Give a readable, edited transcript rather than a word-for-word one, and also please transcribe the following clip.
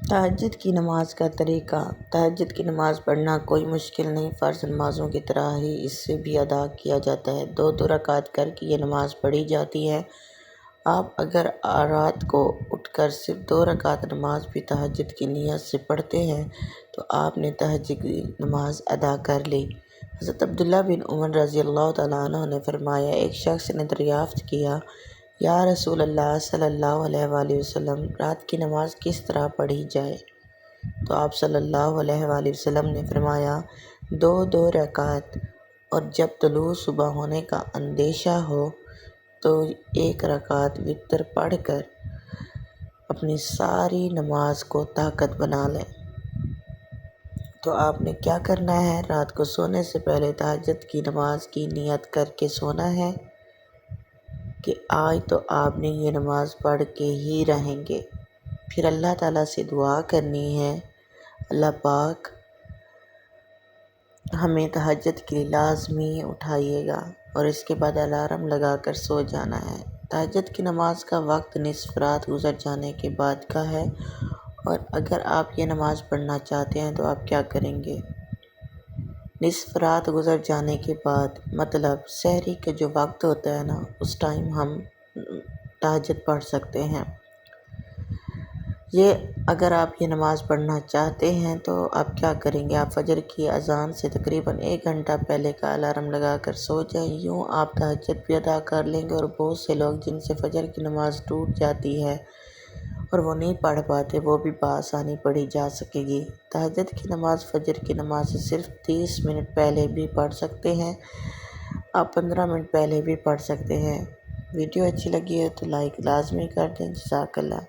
تہجد کی نماز کا طریقہ۔ تہجد کی نماز پڑھنا کوئی مشکل نہیں، فرض نمازوں کی طرح ہی اسے بھی ادا کیا جاتا ہے۔ دو رکعت کر کے یہ نماز پڑھی جاتی ہے۔ آپ اگر رات کو اٹھ کر صرف 2 رکعت نماز بھی تہجد کی نیت سے پڑھتے ہیں تو آپ نے تہجد کی نماز ادا کر لی۔ حضرت عبداللہ بن عمر رضی اللہ تعالیٰ عنہ نے فرمایا، ایک شخص نے دریافت کیا، یا رسول اللہ صلی اللہ علیہ وآلہ وسلم، رات کی نماز کس طرح پڑھی جائے؟ تو آپ صلی اللہ علیہ وآلہ وسلم نے فرمایا، 2 رکعت، اور جب طلوع صبح ہونے کا اندیشہ ہو تو 1 رکعت وتر پڑھ کر اپنی ساری نماز کو طاقت بنا لیں۔ تو آپ نے کیا کرنا ہے؟ رات کو سونے سے پہلے تہجد کی نماز کی نیت کر کے سونا ہے کہ آج تو آپ نے یہ نماز پڑھ کے ہی رہیں گے۔ پھر اللہ تعالیٰ سے دعا کرنی ہے، اللہ پاک ہمیں تہجد کے لیے لازمی اٹھائیے گا، اور اس کے بعد الارم لگا کر سو جانا ہے۔ تہجد کی نماز کا وقت نصف رات گزر جانے کے بعد کا ہے، اور اگر آپ یہ نماز پڑھنا چاہتے ہیں تو آپ کیا کریں گے؟ نصف رات گزر جانے کے بعد، مطلب سحری کا جو وقت ہوتا ہے نا، اس ٹائم ہم تہجد پڑھ سکتے ہیں۔ اگر آپ یہ نماز پڑھنا چاہتے ہیں تو آپ کیا کریں گے؟ آپ فجر کی اذان سے تقریباً 1 گھنٹہ پہلے کا الارم لگا کر سو جائیں، یوں آپ تہجد بھی ادا کر لیں گے، اور بہت سے لوگ جن سے فجر کی نماز ٹوٹ جاتی ہے اور وہ نہیں پڑھ پاتے، وہ بھی بآسانی پڑھی جا سکے گی۔ تہجد کی نماز فجر کی نماز سے صرف 30 منٹ پہلے بھی پڑھ سکتے ہیں، آپ 15 منٹ پہلے بھی پڑھ سکتے ہیں۔ ویڈیو اچھی لگی ہے تو لائک لازمی کر دیں۔ جزاک اللہ۔